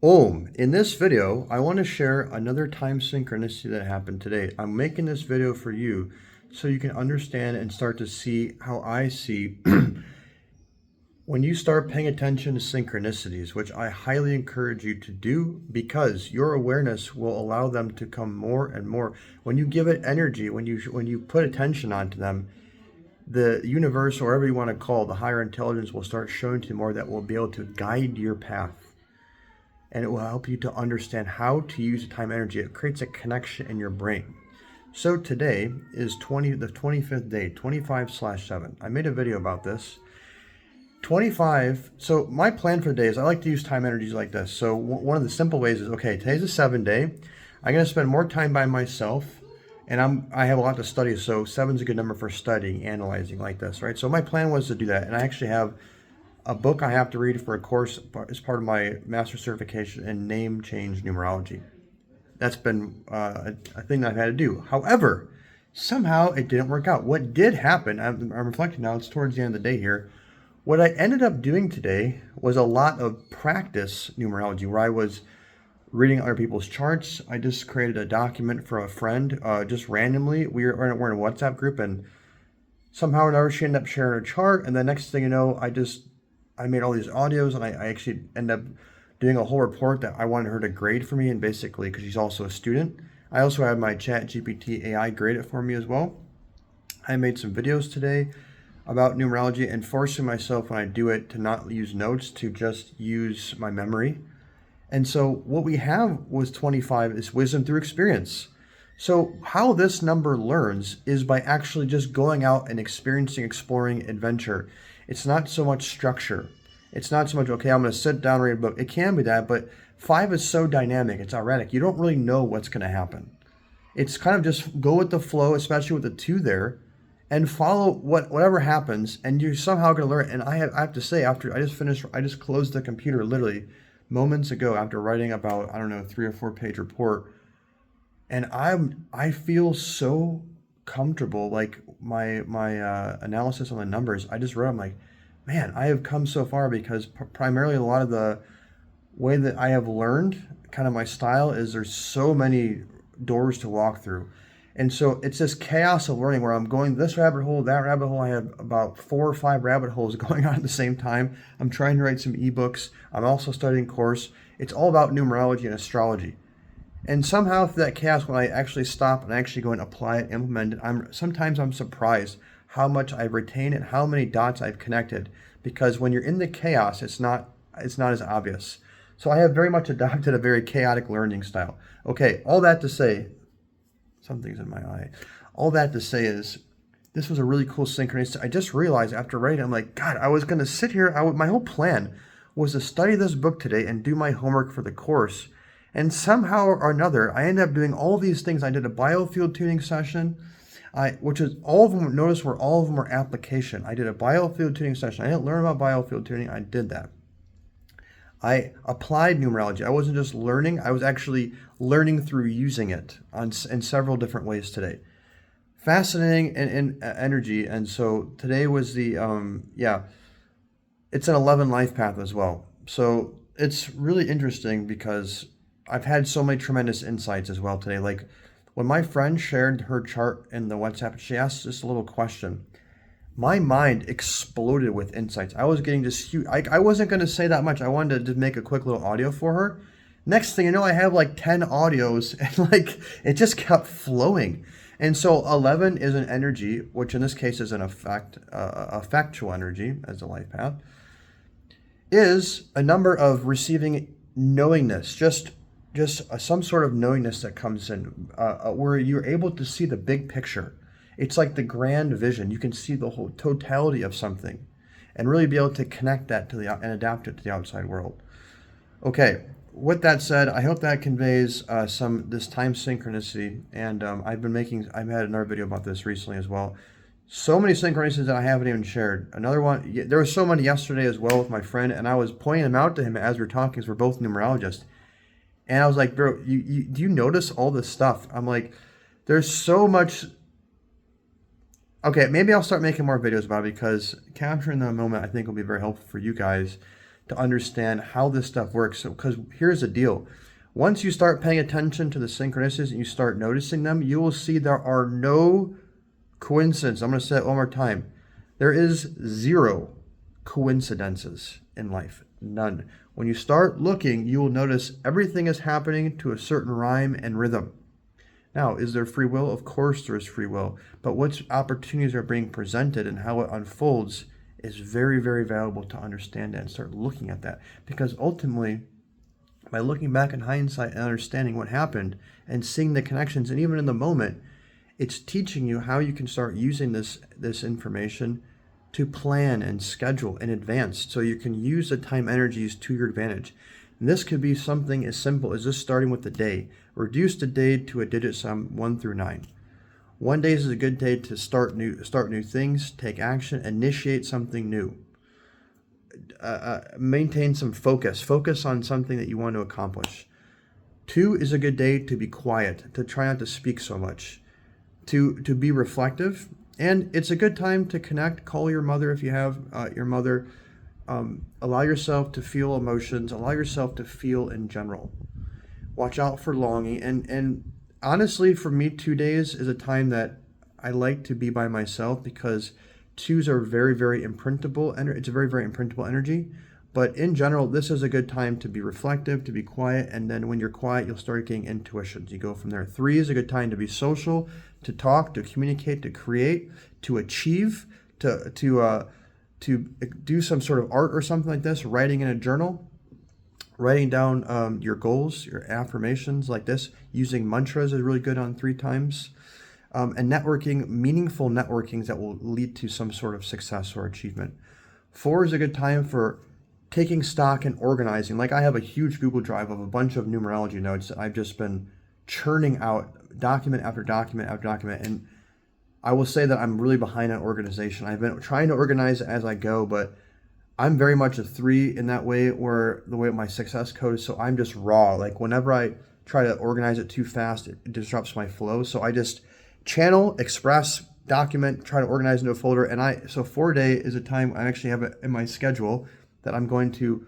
In this video, I want to share another time synchronicity that happened today. I'm making this video for you so you can understand and start to see how I see when you start paying attention to synchronicities, which I highly encourage you to do because your awareness will allow them to come more and more. When you give it energy, when you put attention onto them, the universe, or whatever you want to call it, the higher intelligence will start showing you more that will be able to guide your path. And it will help you to understand how to use the time energy. It creates a connection in your brain. So today is the 25th day, 25/7. I made a video about this. 25, so my plan for the day is I like to use time energies like this. So one of the simple ways is, okay, today's a 7-day. I'm going to spend more time by myself, and I have a lot to study, so 7's a good number for studying, analyzing like this, right? So my plan was to do that, and I actually have a book I have to read for a course as part of my master certification in name change numerology. That's been a thing that I've had to do. However, somehow it didn't work out. What did happen, I'm reflecting now, it's towards the end of the day here. What I ended up doing today was a lot of practice numerology where I was reading other people's charts. I just created a document for a friend just randomly. We're in a WhatsApp group, and somehow or another she ended up sharing her chart, and the next thing you know, I made all these audios, and I actually ended up doing a whole report that I wanted her to grade for me, and basically, because she's also a student. I also had my chat GPT AI grade it for me as well. I made some videos today about numerology and forcing myself when I do it to not use notes, to just use my memory. And so what we have was 25 is wisdom through experience. So how this number learns is by actually just going out and experiencing, exploring, adventure. It's not so much structure. It's not so much, okay, I'm going to sit down and read a book. It can be that, but 5 is so dynamic. It's erratic. You don't really know what's going to happen. It's kind of just go with the flow, especially with the 2 there, and follow whatever happens, and you're somehow going to learn. And I have to say, after I just closed the computer literally moments ago after writing about, I don't know, 3 or 4 page report, and I feel so comfortable. Like my analysis on the numbers, I just wrote, I'm like, man, I have come so far because primarily a lot of the way that I have learned, kind of my style, is there's so many doors to walk through. And so it's this chaos of learning where I'm going this rabbit hole, that rabbit hole. I have about 4 or 5 rabbit holes going on at the same time. I'm trying to write some ebooks. I'm also studying course. It's all about numerology and astrology. And somehow through that chaos, when I actually stop and actually go and apply it, implement it, sometimes I'm surprised how much I've retained and how many dots I've connected. Because when you're in the chaos, it's not as obvious. So I have very much adopted a very chaotic learning style. Okay, all that to say, something's in my eye. All that to say is, this was a really cool synchronicity. I just realized after writing, I'm like, God, I was going to sit here. My whole plan was to study this book today and do my homework for the course. And somehow or another, I ended up doing all these things. I did a biofield tuning session, which is all of them, notice where all of them were application. I did a biofield tuning session. I didn't learn about biofield tuning. I did that. I applied numerology. I wasn't just learning. I was actually learning through using it in several different ways today. Fascinating and energy. And so today was the, it's an 11 life path as well. So it's really interesting because I've had so many tremendous insights as well today. Like when my friend shared her chart in the WhatsApp, she asked this little question. My mind exploded with insights. I was getting this huge, I wasn't going to say that much. I wanted to just make a quick little audio for her. Next thing you know, I have like 10 audios, and like it just kept flowing. And so 11 is an energy, which in this case is an factual energy as a life path, is a number of receiving knowingness, just some sort of knowingness that comes in, where you're able to see the big picture. It's like the grand vision. You can see the whole totality of something and really be able to connect that to and adapt it to the outside world. Okay, with that said, I hope that conveys this time synchronicity. And I've had another video about this recently as well. So many synchronicities that I haven't even shared. Another one, there were so many yesterday as well with my friend, and I was pointing them out to him as we're talking, because we're both numerologists. And I was like, bro, do you notice all this stuff? I'm like, there's so much. Okay, maybe I'll start making more videos about it, because capturing the moment I think will be very helpful for you guys to understand how this stuff works. So, because here's the deal. Once you start paying attention to the synchronicities and you start noticing them, you will see there are no coincidences. I'm going to say it one more time. There is zero coincidences in life. None. When you start looking, you will notice everything is happening to a certain rhyme and rhythm. Now, is there free will? Of course there is free will. But what opportunities are being presented and how it unfolds is very, very valuable to understand that and start looking at that. Because ultimately, by looking back in hindsight and understanding what happened and seeing the connections, and even in the moment, it's teaching you how you can start using this information to plan and schedule in advance so you can use the time energies to your advantage. And this could be something as simple as just starting with the day. Reduce the day to a digit sum 1 through 9. 1 day is a good day to start new things, take action, initiate something new. Maintain some focus on something that you want to accomplish. 2 is a good day to be quiet, to try not to speak so much, to be reflective. And it's a good time to connect, call your mother if you have your mother. Allow yourself to feel emotions, allow yourself to feel in general. Watch out for longing. And honestly, for me, 2 days is a time that I like to be by myself, because 2s are very, very imprintable. It's a very, very imprintable energy. But in general, this is a good time to be reflective, to be quiet. And then when you're quiet, you'll start getting intuitions. You go from there. 3 is a good time to be social, to talk, to communicate, to create, to achieve, to do some sort of art or something like this, writing in a journal, writing down your goals, your affirmations like this. Using mantras is really good on 3 times. And networking, meaningful networkings that will lead to some sort of success or achievement. 4 is a good time for taking stock and organizing. Like, I have a huge Google Drive of a bunch of numerology notes that I've just been churning out document after document after document. And I will say that I'm really behind on organization. I've been trying to organize as I go, but I'm very much a 3 in that way, where the way my success code is. So I'm just raw. Like, whenever I try to organize it too fast, it disrupts my flow. So I just channel, express, document, try to organize into a folder. And so 4 day is a time I actually have it in my schedule that I'm going to,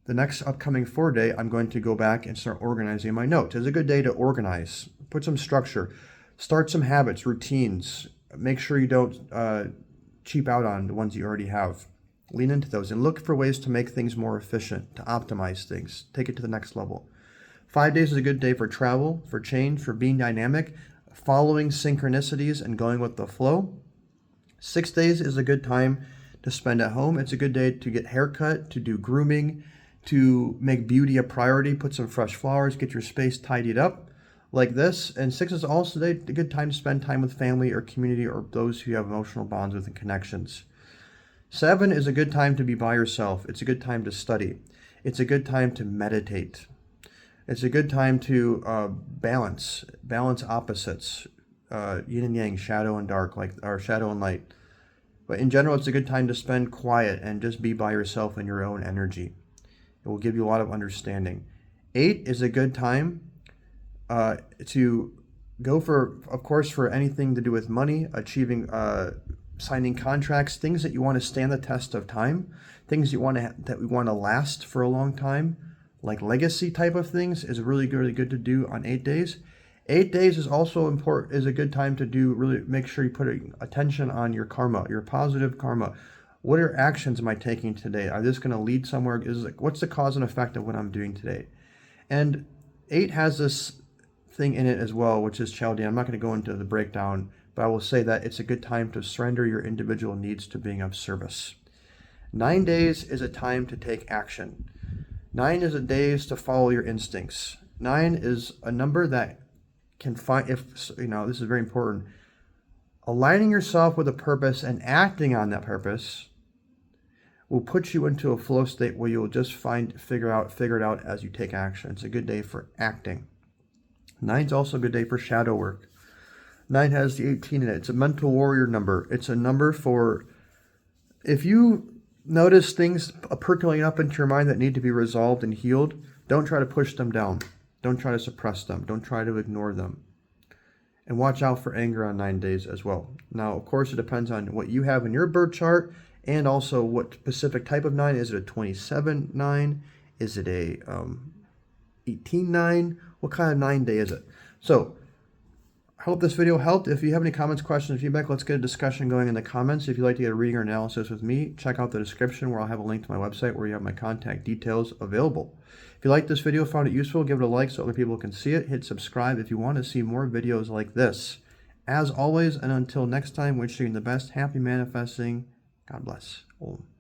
the next upcoming 4 day, I'm going to go back and start organizing my notes. It's a good day to organize, put some structure, start some habits, routines. Make sure you don't cheap out on the ones you already have. Lean into those and look for ways to make things more efficient, to optimize things, take it to the next level. 5 days is a good day for travel, for change, for being dynamic, following synchronicities and going with the flow. 6 days is a good time to spend at home. It's a good day to get haircut, to do grooming, to make beauty a priority, put some fresh flowers, get your space tidied up like this. And 6 is also a good time to spend time with family or community or those who you have emotional bonds with and connections. 7 is a good time to be by yourself. It's a good time to study. It's a good time to meditate. It's a good time to balance opposites, yin and yang, shadow and dark, or shadow and light. But in general, it's a good time to spend quiet and just be by yourself in your own energy. It will give you a lot of understanding. 8 is a good time to go for, of course, for anything to do with money, achieving, signing contracts, things that you want to stand the test of time, things that we want to last for a long time. Like legacy type of things is really good to do on 8 days. 8 days is also important, is a good time to do, really make sure you put attention on your karma, your positive karma. What are actions am I taking today? Are this going to lead somewhere? What's the cause and effect of what I'm doing today? And 8 has this thing in it as well, which is Chaldean. I'm not going to go into the breakdown, but I will say that it's a good time to surrender your individual needs to being of service. 9 days is a time to take action. 9 is a days to follow your instincts. 9 is a number that can find, this is very important, aligning yourself with a purpose and acting on that purpose will put you into a flow state where you'll just figure it out as you take action. It's a good day for acting. 9 is also a good day for shadow work. 9 has the 18 in it. It's a mental warrior number. It's a number for, if you notice things percolating up into your mind that need to be resolved and healed, don't try to push them down. Don't try to suppress them. Don't try to ignore them. And watch out for anger on 9 days as well. Now, of course, it depends on what you have in your birth chart and also what specific type of 9. Is it a 27-9? Is it a 18-9? What kind of 9 day is it? So I hope this video helped. If you have any comments, questions, feedback, let's get a discussion going in the comments. If you'd like to get a reading or analysis with me, check out the description where I'll have a link to my website where you have my contact details available. If you liked this video, found it useful, give it a like so other people can see it. Hit subscribe if you want to see more videos like this. As always, and until next time, wishing you the best, happy manifesting. God bless. Om.